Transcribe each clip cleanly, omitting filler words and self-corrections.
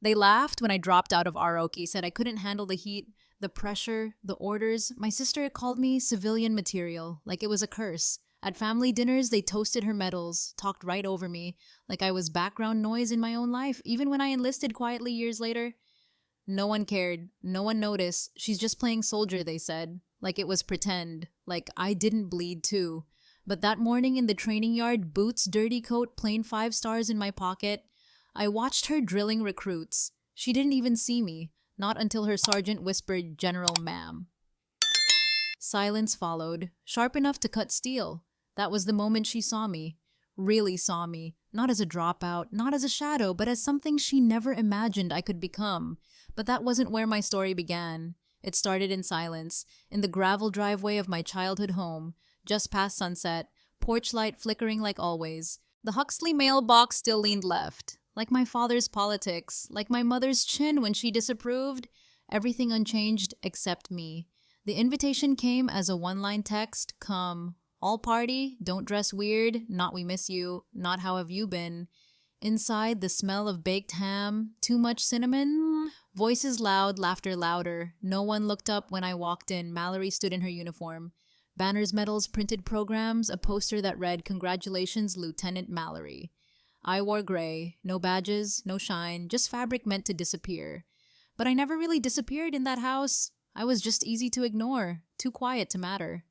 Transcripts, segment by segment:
They laughed when I dropped out of Aroki, said I couldn't handle the heat, the pressure, the orders. My sister called me civilian material, like it was a curse. At family dinners, they toasted her medals, talked right over me, like I was background noise in my own life, even when I enlisted quietly years later. No one cared. No one noticed. She's just playing soldier, they said. Like it was pretend. Like I didn't bleed too. But that morning in the training yard, boots, dirty coat, plain 5 stars in my pocket, I watched her drilling recruits. She didn't even see me. Not until her sergeant whispered, "General, ma'am." Silence followed, sharp enough to cut steel. That was the moment she saw me. Really saw me. Not as a dropout, not as a shadow, but as something she never imagined I could become. But that wasn't where my story began. It started in silence, in the gravel driveway of my childhood home, just past sunset, porch light flickering like always. The Huxley mailbox still leaned left, like my father's politics, like my mother's chin when she disapproved. Everything unchanged except me. The invitation came as a one-line text, "Come. All party, don't dress weird, not we miss you, not how have you been." Inside, the smell of baked ham, too much cinnamon. Voices loud, laughter louder. No one looked up when I walked in. Mallory stood in her uniform. Banners, medals, printed programs, a poster that read, "Congratulations, Lieutenant Mallory." I wore gray, no badges, no shine, just fabric meant to disappear. But I never really disappeared in that house. I was just easy to ignore, too quiet to matter.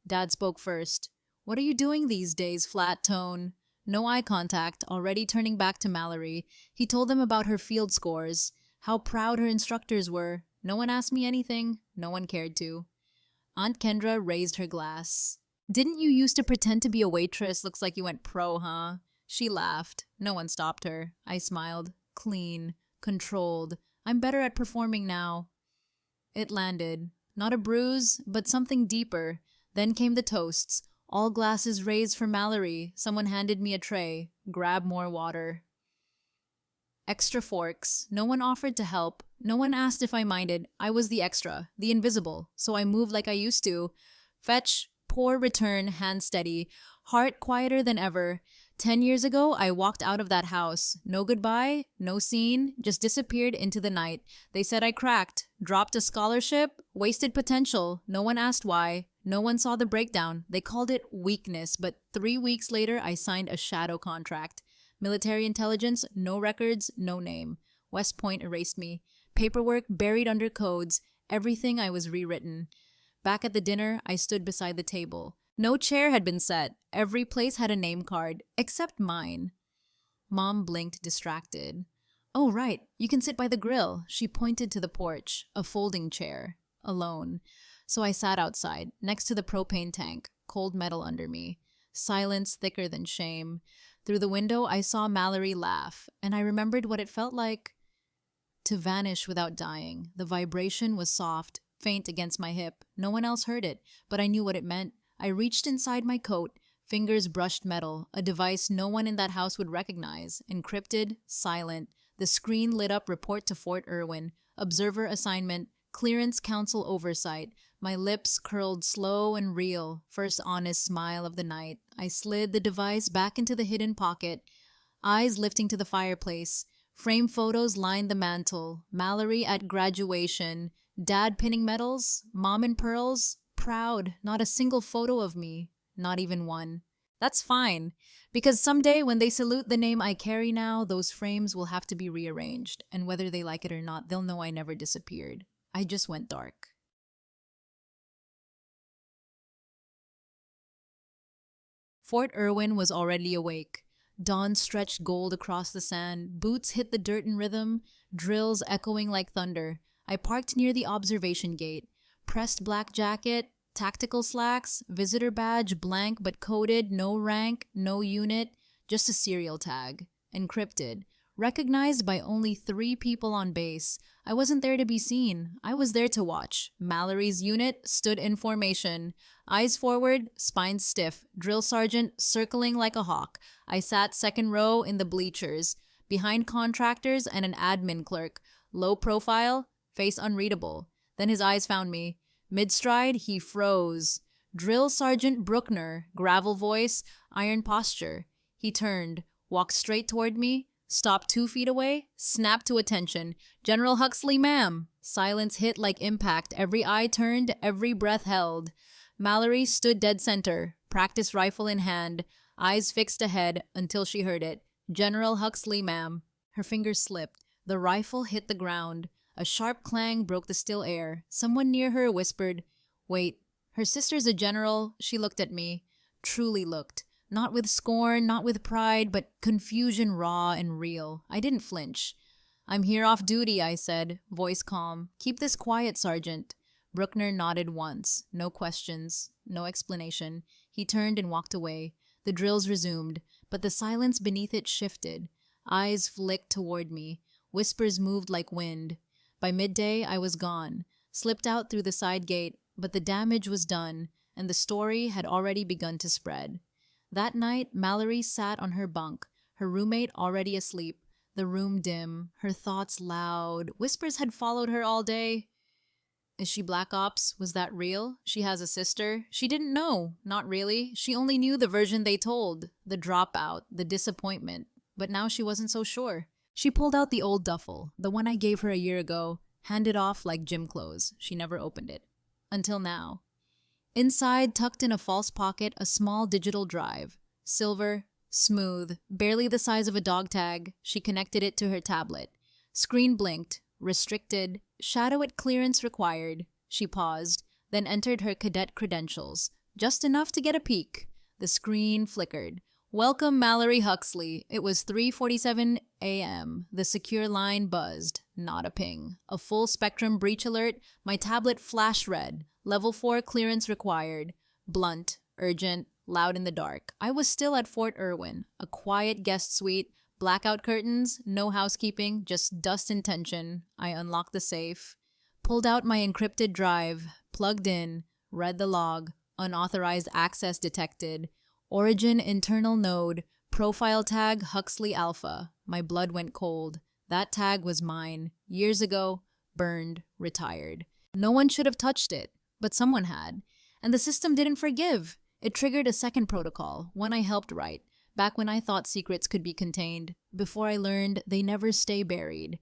Dad spoke first. "What are you doing these days?" Flat tone. No eye contact, already turning back to Mallory. He told them about her field scores, how proud her instructors were. No one asked me anything. No one cared to. Aunt Kendra raised her glass. "Didn't you used to pretend to be a waitress? Looks like you went pro, huh?" She laughed. No one stopped her. I smiled. Clean. Controlled. I'm better at performing now. It landed. Not a bruise, but something deeper. Then came the toasts. All glasses raised for Mallory. Someone handed me a tray. Grab more water. Extra forks. No one offered to help. No one asked if I minded. I was the extra, the invisible, so I moved like I used to. Fetch, pour, return, hand steady. Heart quieter than ever. 10 years ago, I walked out of that house. No goodbye, no scene, just disappeared into the night. They said I cracked, dropped a scholarship, wasted potential. No one asked why. No one saw the breakdown. They called it weakness, but 3 weeks later, I signed a shadow contract. Military intelligence, no records, no name. West Point erased me. Paperwork buried under codes. Everything I was rewritten. Back at the dinner, I stood beside the table. No chair had been set. Every place had a name card, except mine. Mom blinked, distracted. "Oh, right, you can sit by the grill." She pointed to the porch, a folding chair, alone. So I sat outside, next to the propane tank, cold metal under me. Silence thicker than shame. Through the window, I saw Mallory laugh, and I remembered what it felt like to vanish without dying. The vibration was soft, faint against my hip. No one else heard it, but I knew what it meant. I reached inside my coat. Fingers brushed metal, a device no one in that house would recognize. Encrypted, silent. The screen lit up report to Fort Irwin. Observer assignment. Clearance Council oversight. My lips curled slow and real. First honest smile of the night. I slid the device back into the hidden pocket. Eyes lifting to the fireplace. Frame photos lined the mantle. Mallory at graduation. Dad pinning medals. Mom in pearls. Proud. Not a single photo of me. Not even one. That's fine, because someday when they salute the name I carry now, those frames will have to be rearranged, and whether they like it or not, they'll know I never disappeared. I just went dark. Fort Irwin was already awake. Dawn stretched gold across the sand, boots hit the dirt in rhythm, drills echoing like thunder. I parked near the observation gate, pressed black jacket, tactical slacks, visitor badge blank but coded, no rank, no unit, just a serial tag. Encrypted. Recognized by only 3 people on base. I wasn't there to be seen. I was there to watch. Mallory's unit stood in formation. Eyes forward, spine stiff. Drill sergeant circling like a hawk. I sat second row in the bleachers, behind contractors and an admin clerk. Low profile, face unreadable. Then his eyes found me. Mid-stride, he froze. Drill Sergeant Bruckner, gravel voice, iron posture. He turned, walked straight toward me, Stopped 2 feet away, snapped to attention. General Huxley, ma'am. Silence hit like impact. Every eye turned, every breath held. Mallory stood dead center, practice rifle in hand, eyes fixed ahead until she heard it. General Huxley, ma'am. Her fingers slipped. The rifle hit the ground. A sharp clang broke the still air. Someone near her whispered, "Wait, her sister's a general." She looked at me. Truly looked. Not with scorn, not with pride, but confusion raw and real. I didn't flinch. "I'm here off duty," I said, voice calm. "Keep this quiet, Sergeant." Bruckner nodded once. No questions, no explanation. He turned and walked away. The drills resumed, but the silence beneath it shifted. Eyes flicked toward me. Whispers moved like wind. By midday, I was gone. Slipped out through the side gate, but the damage was done, and the story had already begun to spread. That night, Mallory sat on her bunk, her roommate already asleep, the room dim, her thoughts loud. Whispers had followed her all day. Is she Black Ops? Was that real? She has a sister? She didn't know. Not really. She only knew the version they told, the dropout, the disappointment. But now she wasn't so sure. She pulled out the old duffel, the one I gave her a year ago, handed off like gym clothes. She never opened it. Until now. Inside, tucked in a false pocket, a small digital drive. Silver, smooth, barely the size of a dog tag. She connected it to her tablet. Screen blinked. Restricted. Shadow at clearance required. She paused, then entered her cadet credentials. Just enough to get a peek. The screen flickered. "Welcome, Mallory Huxley." It was 3:47 a.m. The secure line buzzed. Not a ping. A full spectrum breach alert. My tablet flashed red. Level 4 clearance required. Blunt, urgent, loud in the dark. I was still at Fort Irwin. A quiet guest suite. Blackout curtains, no housekeeping, just dust and tension. I unlocked the safe. Pulled out my encrypted drive. Plugged in. Read the log. Unauthorized access detected. Origin internal node. Profile tag Huxley Alpha. My blood went cold. That tag was mine. Years ago. Burned. Retired. No one should have touched it. But someone had. And the system didn't forgive. It triggered a second protocol, one I helped write, back when I thought secrets could be contained, before I learned they never stay buried.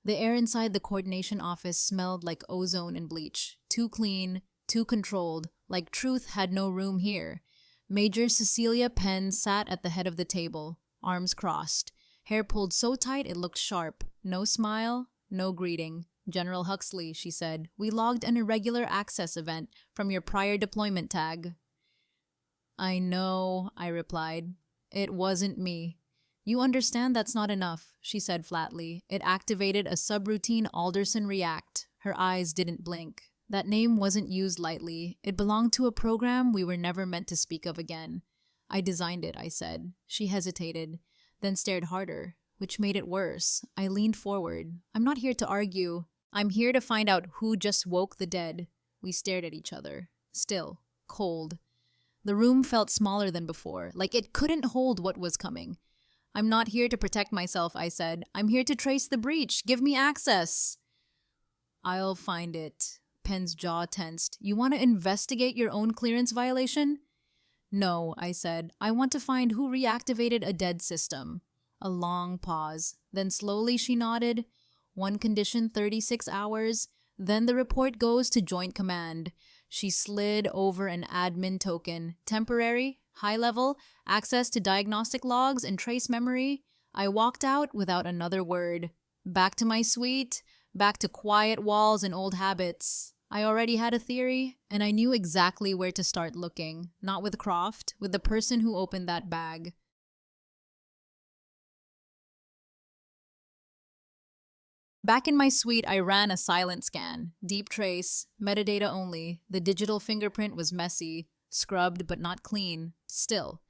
The air inside the coordination office smelled like ozone and bleach. Too clean, too controlled, like truth had no room here. Major Cecilia Penn sat at the head of the table, arms crossed. Hair pulled so tight it looked sharp. No smile, no greeting. "General Huxley," she said, "we logged an irregular access event from your prior deployment tag." "I know," I replied. "It wasn't me." "You understand that's not enough," she said flatly. It activated a subroutine Alderson React. Her eyes didn't blink. That name wasn't used lightly. It belonged to a program we were never meant to speak of again. "I designed it," I said. She hesitated, then stared harder, which made it worse. I leaned forward. "I'm not here to argue. I'm here to find out who just woke the dead." We stared at each other. Still. Cold. The room felt smaller than before, like it couldn't hold what was coming. "I'm not here to protect myself," I said. "I'm here to trace the breach. Give me access." "I'll find it." Penn's jaw tensed. "You want to investigate your own clearance violation?" "No," I said. "I want to find who reactivated a dead system." A long pause. Then slowly she nodded. "One condition, 36 hours. Then the report goes to Joint Command." She slid over an admin token. "Temporary, high level, access to diagnostic logs and trace memory." I walked out without another word. Back to my suite, back to quiet walls and old habits. I already had a theory, and I knew exactly where to start looking. Not with Croft, with the person who opened that bag. Back in my suite, I ran a silent scan. Deep trace, metadata only. The digital fingerprint was messy, scrubbed but not clean. Still.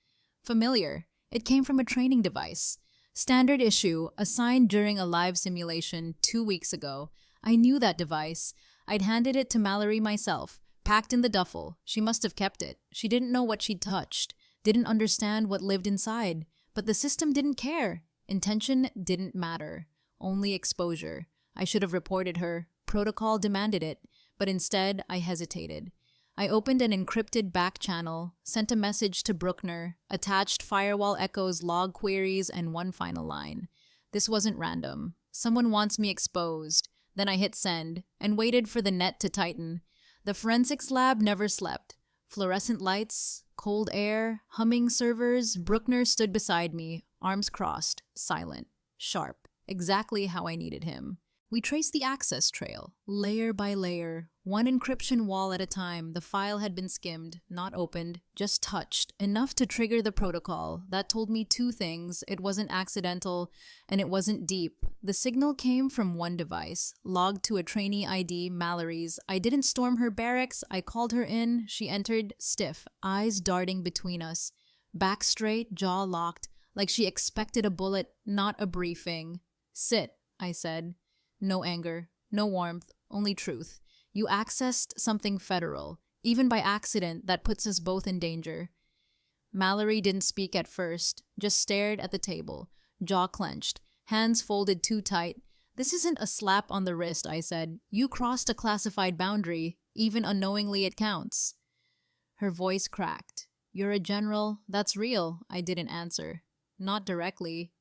Familiar. It came from a training device. Standard issue, assigned during a live simulation 2 weeks ago. I knew that device. I'd handed it to Mallory myself, packed in the duffel. She must have kept it. She didn't know what she'd touched, didn't understand what lived inside. But the system didn't care. Intention didn't matter. Only exposure. I should have reported her. Protocol demanded it. But instead, I hesitated. I opened an encrypted back channel, sent a message to Bruckner, attached firewall echoes, log queries, and one final line. This wasn't random. Someone wants me exposed. Then I hit send and waited for the net to tighten. The forensics lab never slept. Fluorescent lights, cold air, humming servers. Bruckner stood beside me, arms crossed, silent, sharp, exactly how I needed him. We traced the access trail, layer by layer, one encryption wall at a time. The file had been skimmed, not opened, just touched, enough to trigger the protocol. That told me two things: it wasn't accidental, and it wasn't deep. The signal came from one device, logged to a trainee ID, Mallory's. I didn't storm her barracks, I called her in. She entered, stiff, eyes darting between us. Back straight, jaw locked, like she expected a bullet, not a briefing. Sit, I said. No anger, no warmth, only truth. You accessed something federal. Even by accident, that puts us both in danger. Mallory didn't speak at first, just stared at the table, jaw clenched, hands folded too tight. This isn't a slap on the wrist, I said. You crossed a classified boundary. Even unknowingly, it counts. Her voice cracked. You're a general. That's real. I didn't answer. Not directly.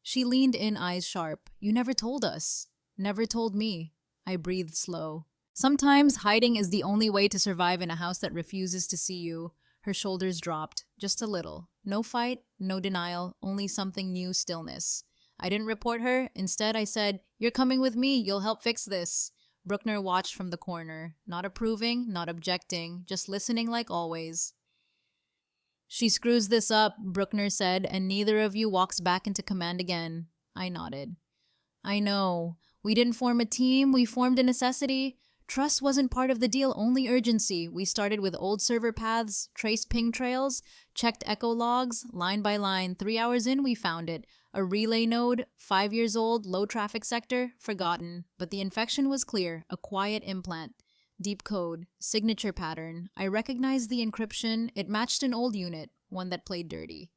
She leaned in, eyes sharp. You never told us. Never told me. I breathed slow. Sometimes hiding is the only way to survive in a house that refuses to see you. Her shoulders dropped, just a little. No fight, no denial, only something new: stillness. I didn't report her. Instead, I said, "You're coming with me. You'll help fix this." Bruckner watched from the corner, not approving, not objecting, just listening like always. She screws this up, Bruckner said, and neither of you walks back into command again. I nodded. I know. We didn't form a team, we formed a necessity. Trust wasn't part of the deal, only urgency. We started with old server paths, traced ping trails, checked echo logs, line by line. 3 hours in, we found it. A relay node, 5 years old, low traffic sector, forgotten. But the infection was clear, a quiet implant. Deep code, signature pattern. I recognized the encryption. It matched an old unit, one that played dirty.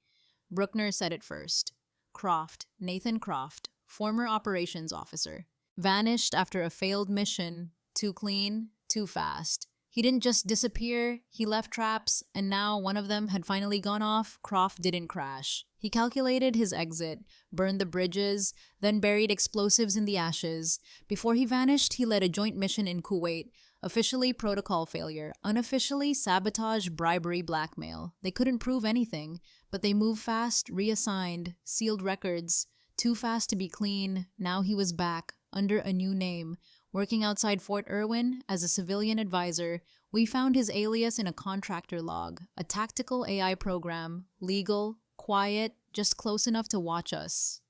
Bruckner said it first. Croft, Nathan Croft, former operations officer. Vanished after a failed mission. Too clean, too fast. He didn't just disappear, he left traps, and now one of them had finally gone off. Croft didn't crash. He calculated his exit, burned the bridges, then buried explosives in the ashes. Before he vanished, he led a joint mission in Kuwait. Officially protocol failure, unofficially sabotage, bribery, blackmail. They couldn't prove anything, but they moved fast, reassigned, sealed records. Too fast to be clean. Now he was back, under a new name, working outside Fort Irwin as a civilian advisor. We found his alias in a contractor log, a tactical AI program, legal, quiet, just close enough to watch us.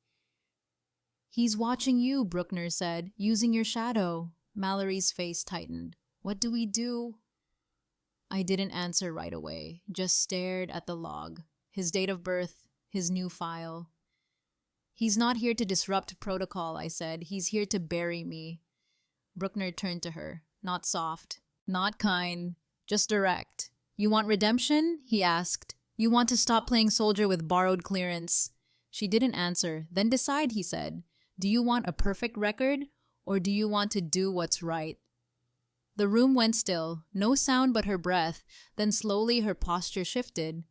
He's watching you, Bruckner said, using your shadow. Mallory's face tightened. What do we do? I didn't answer right away, just stared at the log. His date of birth, his new file. He's not here to disrupt protocol, I said. He's here to bury me. Bruckner turned to her. Not soft, not kind, just direct. You want redemption? He asked. You want to stop playing soldier with borrowed clearance? She didn't answer. Then decide, he said. Do you want a perfect record, or do you want to do what's right? The room went still, no sound but her breath. Then slowly her posture shifted.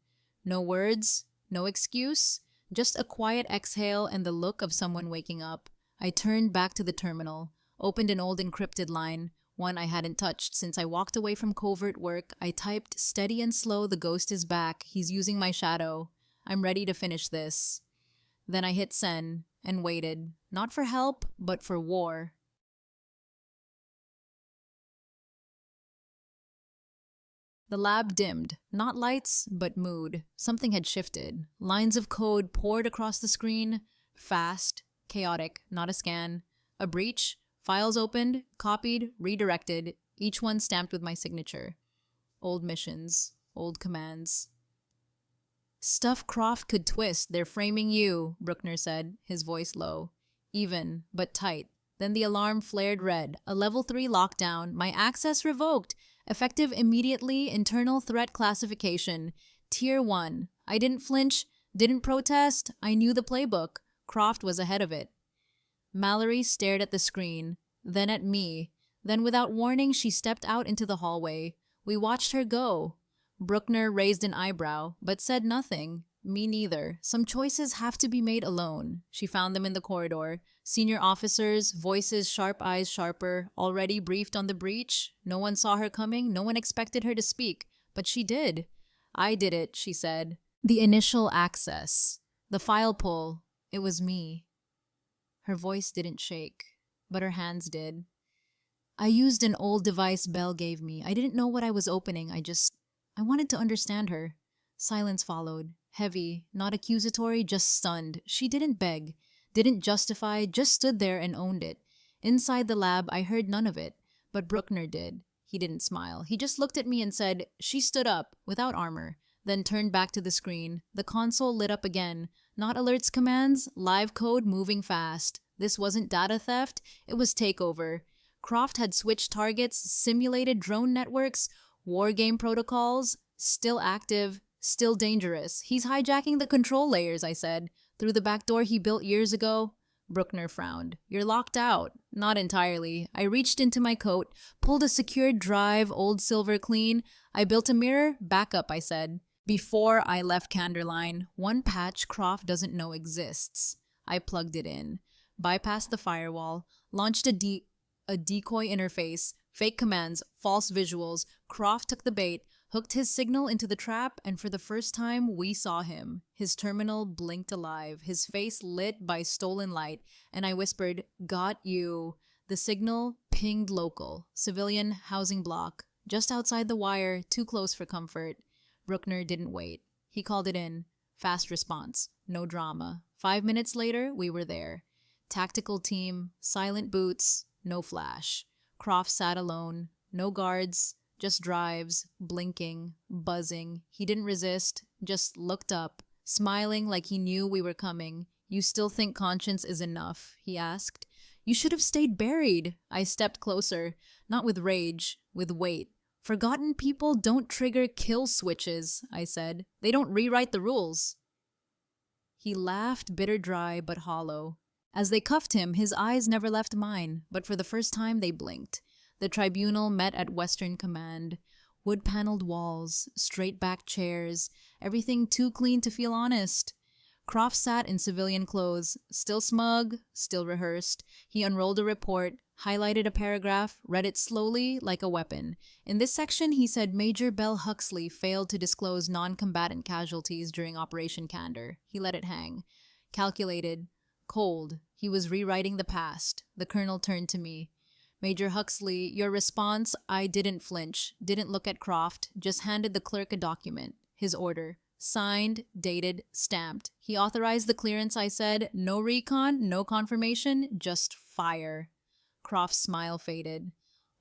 No words, no excuse. Just a quiet exhale and the look of someone waking up. I turned back to the terminal, opened an old encrypted line, one I hadn't touched since I walked away from covert work. I typed, steady and slow, the ghost is back. He's using my shadow. I'm ready to finish this. Then I hit send and waited, not for help, but for war. The lab dimmed. Not lights, but mood. Something had shifted. Lines of code poured across the screen. Fast, chaotic, not a scan. A breach. Files opened, copied, redirected, each one stamped with my signature. Old missions, old commands. Stuff Croft could twist. They're framing you, Bruckner said, his voice low. Even, but tight. Then the alarm flared red. A level 3 lockdown. My access revoked. Effective immediately. Internal threat classification. Tier 1. I didn't flinch, didn't protest. I knew the playbook. Croft was ahead of it. Mallory stared at the screen, then at me. Then without warning, she stepped out into the hallway. We watched her go. Bruckner raised an eyebrow, but said nothing. Me neither. Some choices have to be made alone. She found them in the corridor. Senior officers, voices sharp, eyes sharper, already briefed on the breach. No one saw her coming, no one expected her to speak. But she did. I did it, she said. The initial access. The file pull. It was me. Her voice didn't shake, but her hands did. I used an old device Belle gave me. I didn't know what I was opening. I wanted to understand her. Silence followed. Heavy, not accusatory, just stunned. She didn't beg, didn't justify, just stood there and owned it. Inside the lab, I heard none of it, but Bruckner did. He didn't smile. He just looked at me and said, she stood up, without armor, then turned back to the screen. The console lit up again. Not alerts commands, live code moving fast. This wasn't data theft, it was takeover. Croft had switched targets, simulated drone networks, war game protocols, still active, still dangerous. He's hijacking the control layers, I said. Through the back door he built years ago. Bruckner frowned. You're locked out. Not entirely. I reached into my coat, pulled a secured drive, old silver clean. I built a mirror. Backup, I said. Before I left Canderline, one patch Croft doesn't know exists. I plugged it in, bypassed the firewall, launched a decoy interface, fake commands, false visuals. Croft took the bait, hooked his signal into the trap, and for the first time, we saw him. His terminal blinked alive, his face lit by stolen light, and I whispered, "Got you." The signal pinged local, civilian housing block, just outside the wire, too close for comfort. Bruckner didn't wait. He called it in. Fast response. No drama. 5 minutes later, we were there. Tactical team, silent boots, no flash. Croft sat alone. No guards, just drives, blinking, buzzing. He didn't resist, just looked up, smiling like he knew we were coming. You still think conscience is enough? He asked. You should have stayed buried. I stepped closer, not with rage, with weight. Forgotten people don't trigger kill switches, I said. They don't rewrite the rules. He laughed, bitter dry but hollow. As they cuffed him, his eyes never left mine, but for the first time they blinked. The tribunal met at Western Command. Wood-paneled walls, straight-back chairs, everything too clean to feel honest. Croft sat in civilian clothes, still smug, still rehearsed. He unrolled a report, highlighted a paragraph, read it slowly like a weapon. In this section, he said Major Bell Huxley failed to disclose non-combatant casualties during Operation Candor. He let it hang. Calculated. Cold. He was rewriting the past. The colonel turned to me. Major Huxley, your response? I didn't flinch, didn't look at Croft, just handed the clerk a document. His order. Signed, dated, stamped. He authorized the clearance, I said. No recon, no confirmation, just fire. Croft's smile faded.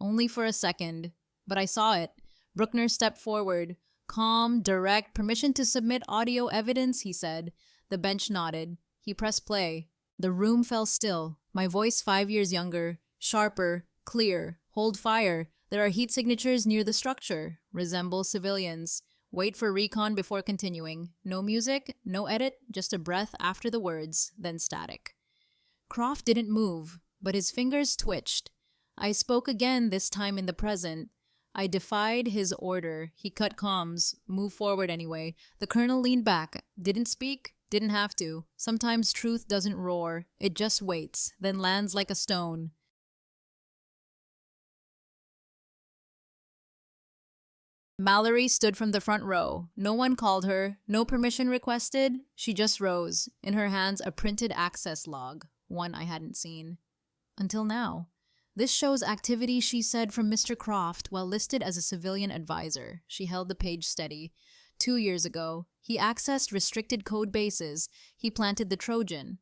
Only for a second. But I saw it. Bruckner stepped forward. Calm, direct, permission to submit audio evidence, he said. The bench nodded. He pressed play. The room fell still. My voice 5 years younger. Sharper, clear. Hold fire. There are heat signatures near the structure. Resemble civilians. Wait for recon before continuing. No music, no edit, just a breath after the words, then static. Croft didn't move, but his fingers twitched. I spoke again, this time in the present. I defied his order. He cut comms. Move forward anyway. The colonel leaned back. Didn't speak. Didn't have to. Sometimes truth doesn't roar. It just waits, then lands like a stone. Mallory stood from the front row. No one called her, no permission requested. She just rose, in her hands a printed access log, one I hadn't seen. Until now. This shows activity, she said, from Mr. Croft while listed as a civilian advisor. She held the page steady. 2 years ago, he accessed restricted code bases. He planted the Trojan.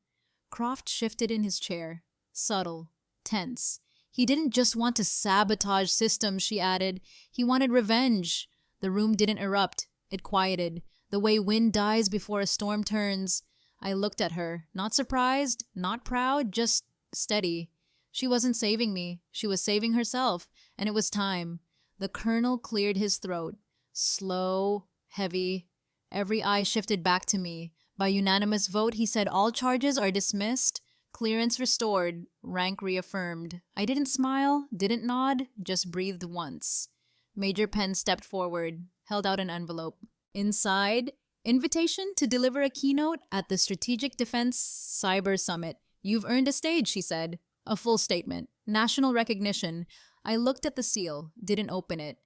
Croft shifted in his chair. Subtle. Tense. He didn't just want to sabotage systems, she added. He wanted revenge. The room didn't erupt. It quieted. The way wind dies before a storm turns. I looked at her. Not surprised, not proud, just steady. She wasn't saving me. She was saving herself. And it was time. The colonel cleared his throat. Slow, heavy. Every eye shifted back to me. By unanimous vote, he said all charges are dismissed. Clearance restored, rank reaffirmed. I didn't smile, didn't nod, just breathed once. Major Penn stepped forward, held out an envelope. Inside, Invitation to deliver a keynote at the Strategic Defense Cyber Summit. You've earned a stage, she said. A full statement. National recognition. I looked at the seal, didn't open it.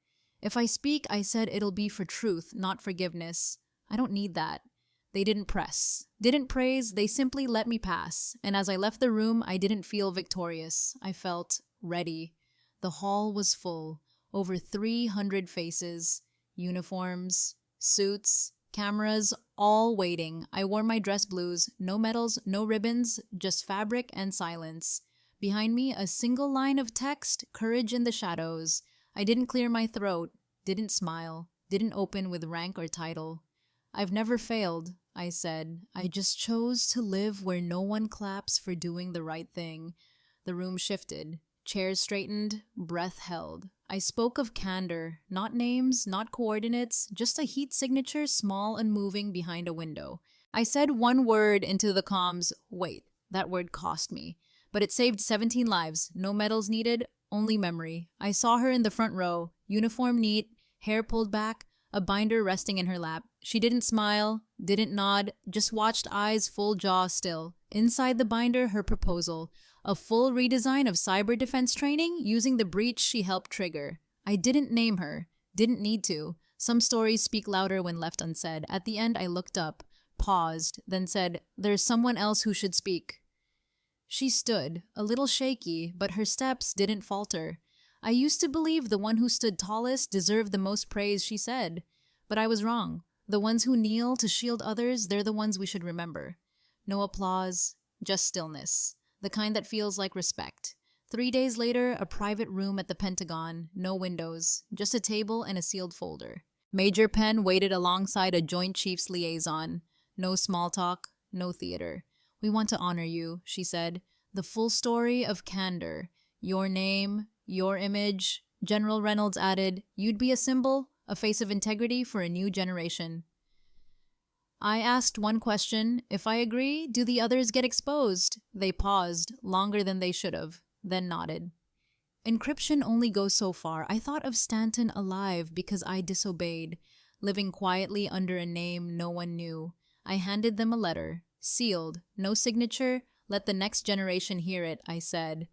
If I speak, I said it'll be for truth, not forgiveness. I don't need that. They didn't press, didn't praise, they simply let me pass. And as I left the room, I didn't feel victorious. I felt ready. The hall was full. Over 300 faces, uniforms, suits, cameras, all waiting. I wore my dress blues, no medals, no ribbons, just fabric and silence. Behind me, a single line of text, courage in the shadows. I didn't clear my throat, didn't smile, didn't open with rank or title. I've never failed, I said. I just chose to live where no one claps for doing the right thing. The room shifted. Chairs straightened, breath held. I spoke of candor, not names, not coordinates, just a heat signature small and moving behind a window. I said one word into the comms, wait. That word cost me. But it saved 17 lives, no medals needed, only memory. I saw her in the front row, uniform neat, hair pulled back, a binder resting in her lap. She didn't smile, didn't nod, just watched eyes full jaw still. Inside the binder, her proposal. A full redesign of cyber defense training using the breach she helped trigger. I didn't name her. Didn't need to. Some stories speak louder when left unsaid. At the end, I looked up, paused, then said, "There's someone else who should speak." She stood, a little shaky, but her steps didn't falter. I used to believe the one who stood tallest deserved the most praise, she said. But I was wrong. The ones who kneel to shield others, they're the ones we should remember. No applause, just stillness. The kind that feels like respect. 3 days later, a private room at the Pentagon, no windows, just a table and a sealed folder. Major Penn waited alongside a Joint Chiefs liaison. No small talk, no theater. "We want to honor you," she said. "The full story of candor. Your name, your image." General Reynolds added, "You'd be a symbol, a face of integrity for a new generation." I asked one question. If I agree, do the others get exposed? They paused, longer than they should have, then nodded. Encryption only goes so far. I thought of Stanton alive because I disobeyed, living quietly under a name no one knew. I handed them a letter, sealed, no signature. "Let the next generation hear it," I said.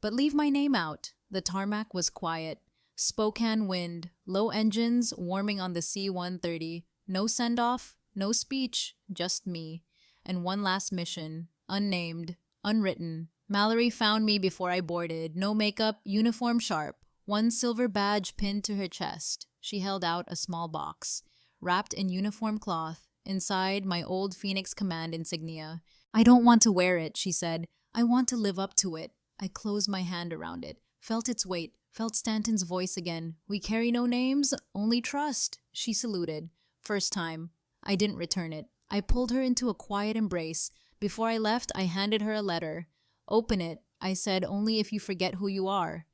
"But leave my name out." The tarmac was quiet. Spokane wind, low engines warming on the C-130. No send-off, no speech, just me. And one last mission, unnamed, unwritten. Mallory found me before I boarded. No makeup, uniform sharp. One silver badge pinned to her chest. She held out a small box, wrapped in uniform cloth. Inside, my old Phoenix Command insignia. "I don't want to wear it," she said. "I want to live up to it." I closed my hand around it, felt its weight, felt Stanton's voice again. "We carry no names, only trust." She saluted. First time. I didn't return it. I pulled her into a quiet embrace. Before I left, I handed her a letter. "Open it," I said, "only if you forget who you are."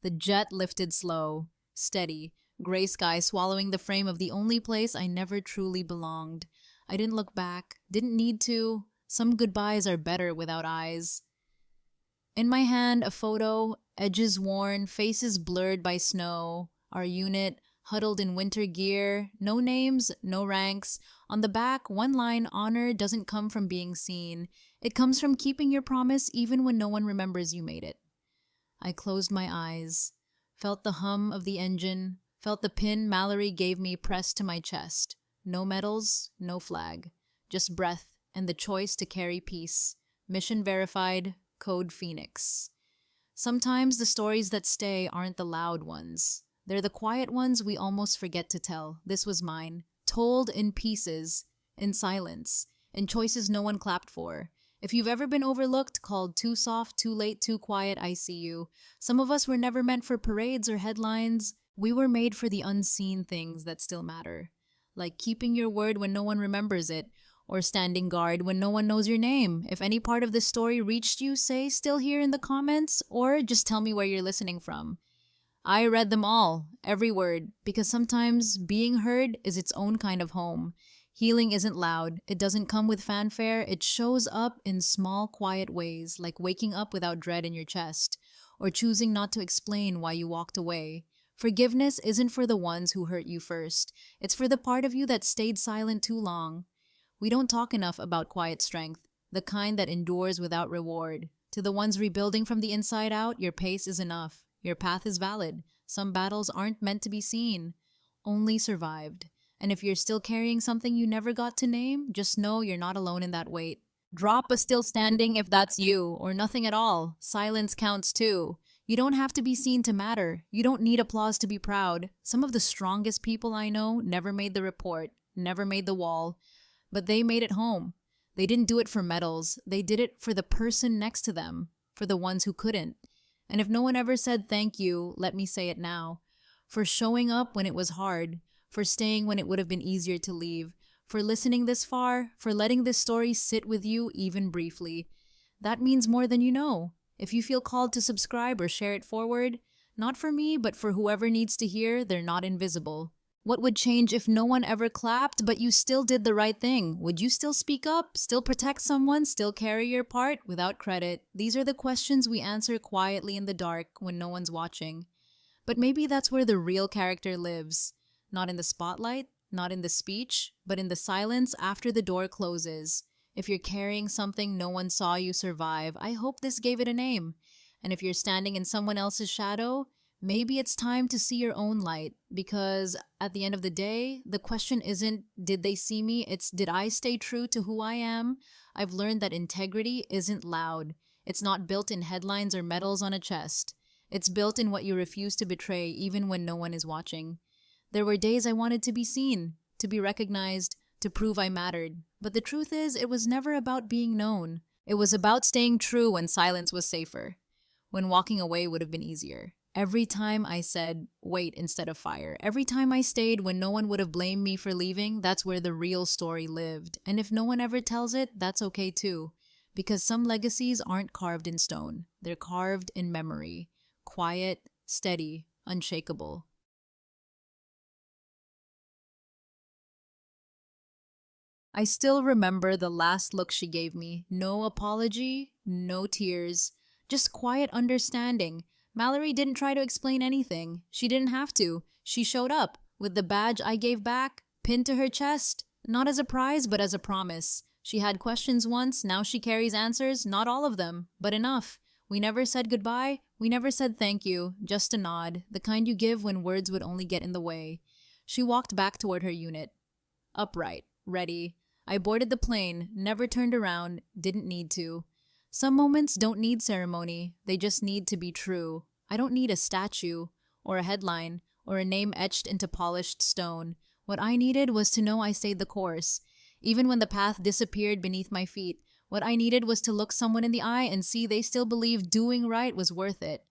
The jet lifted slow, steady, gray sky swallowing the frame of the only place I never truly belonged. I didn't look back, didn't need to. Some goodbyes are better without eyes. In my hand, a photo, edges worn, faces blurred by snow. Our unit, huddled in winter gear, no names, no ranks. On the back, one line, "Honor doesn't come from being seen. It comes from keeping your promise even when no one remembers you made it." I closed my eyes, felt the hum of the engine, felt the pin Mallory gave me pressed to my chest. No medals, no flag, just breath and the choice to carry peace. Mission verified, Code Phoenix. Sometimes the stories that stay aren't the loud ones. They're the quiet ones we almost forget to tell. This was mine, told in pieces, in silence, in choices no one clapped for. If you've ever been overlooked, called too soft, too late, too quiet, I see you. Some of us were never meant for parades or headlines. We were made for the unseen things that still matter. Like keeping your word when no one remembers it, or standing guard when no one knows your name. If any part of this story reached you, say "still here" in the comments, or just tell me where you're listening from. I read them all, every word, because sometimes being heard is its own kind of home. Healing isn't loud. It doesn't come with fanfare. It shows up in small, quiet ways, like waking up without dread in your chest, or choosing not to explain why you walked away. Forgiveness isn't for the ones who hurt you first. It's for the part of you that stayed silent too long. We don't talk enough about quiet strength, the kind that endures without reward. To the ones rebuilding from the inside out, your pace is enough. Your path is valid. Some battles aren't meant to be seen, only survived. And if you're still carrying something you never got to name, just know you're not alone in that weight. Drop a still standing if that's you, or nothing at all. Silence counts too. You don't have to be seen to matter. You don't need applause to be proud. Some of the strongest people I know never made the report, never made the wall, but they made it home. They didn't do it for medals. They did it for the person next to them, for the ones who couldn't. And if no one ever said thank you, let me say it now. For showing up when it was hard, for staying when it would have been easier to leave, for listening this far, for letting this story sit with you even briefly. That means more than you know. If you feel called to subscribe or share it forward, not for me, but for whoever needs to hear, they're not invisible. What would change if no one ever clapped, but you still did the right thing? Would you still speak up, still protect someone, still carry your part without credit? These are the questions we answer quietly in the dark when no one's watching. But maybe that's where the real character lives. Not in the spotlight, not in the speech, but in the silence after the door closes. If you're carrying something no one saw you survive, I hope this gave it a name. And if you're standing in someone else's shadow, maybe it's time to see your own light, because at the end of the day, the question isn't, did they see me? It's, did I stay true to who I am? I've learned that integrity isn't loud. It's not built in headlines or medals on a chest. It's built in what you refuse to betray even when no one is watching. There were days I wanted to be seen, to be recognized, to prove I mattered. But the truth is, it was never about being known. It was about staying true when silence was safer, when walking away would have been easier. Every time I said, wait instead of fire. Every time I stayed when no one would have blamed me for leaving, that's where the real story lived. And if no one ever tells it, that's okay too. Because some legacies aren't carved in stone. They're carved in memory. Quiet, steady, unshakable. I still remember the last look she gave me. No apology, no tears, just quiet understanding. Mallory didn't try to explain anything. She didn't have to. She showed up, with the badge I gave back, pinned to her chest, not as a prize, but as a promise. She had questions once, now she carries answers, not all of them, but enough. We never said goodbye, we never said thank you, just a nod, the kind you give when words would only get in the way. She walked back toward her unit. Upright, ready. I boarded the plane, never turned around, didn't need to. Some moments don't need ceremony, they just need to be true. I don't need a statue, or a headline, or a name etched into polished stone. What I needed was to know I stayed the course. Even when the path disappeared beneath my feet, what I needed was to look someone in the eye and see they still believed doing right was worth it.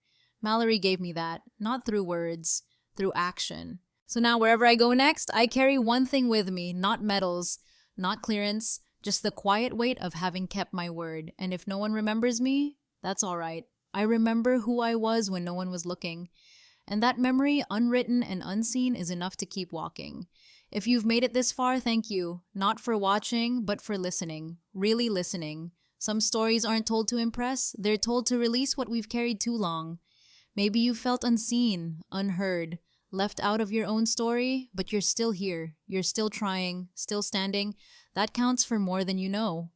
Mallory gave me that, not through words, through action. So now wherever I go next, I carry one thing with me, not medals, not clearance, just the quiet weight of having kept my word. And if no one remembers me, that's all right. I remember who I was when no one was looking. And that memory, unwritten and unseen, is enough to keep walking. If you've made it this far, thank you. Not for watching, but for listening. Really listening. Some stories aren't told to impress. They're told to release what we've carried too long. Maybe you felt unseen, unheard, left out of your own story, but you're still here. You're still trying, still standing. That counts for more than you know.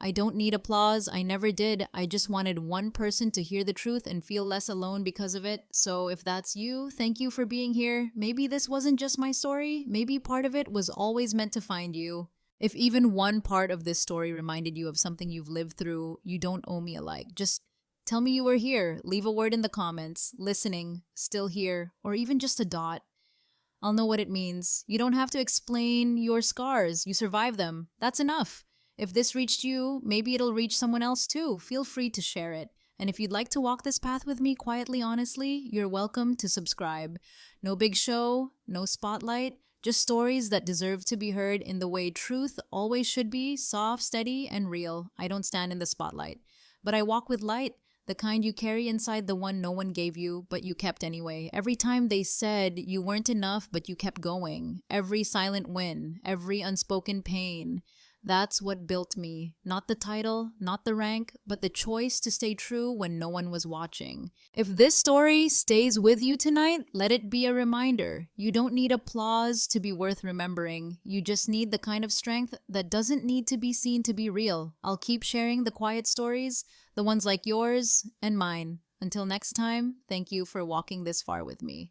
I don't need applause. I never did. I just wanted one person to hear the truth and feel less alone because of it. So if that's you, thank you for being here. Maybe this wasn't just my story. Maybe part of it was always meant to find you. If even one part of this story reminded you of something you've lived through, you don't owe me a like. Just tell me you were here. Leave a word in the comments. Listening, still here, or even just a dot. I'll know what it means. You don't have to explain your scars. You survived them. That's enough. If this reached you, maybe it'll reach someone else too. Feel free to share it. And if you'd like to walk this path with me quietly, honestly, you're welcome to subscribe. No big show, no spotlight, just stories that deserve to be heard in the way truth always should be, soft, steady, and real. I don't stand in the spotlight, but I walk with light, the kind you carry inside, the one no one gave you, but you kept anyway. Every time they said you weren't enough, but you kept going. Every silent win, every unspoken pain. That's what built me. Not the title, not the rank, but the choice to stay true when no one was watching. If this story stays with you tonight, let it be a reminder. You don't need applause to be worth remembering. You just need the kind of strength that doesn't need to be seen to be real. I'll keep sharing the quiet stories, the ones like yours and mine. Until next time, thank you for walking this far with me.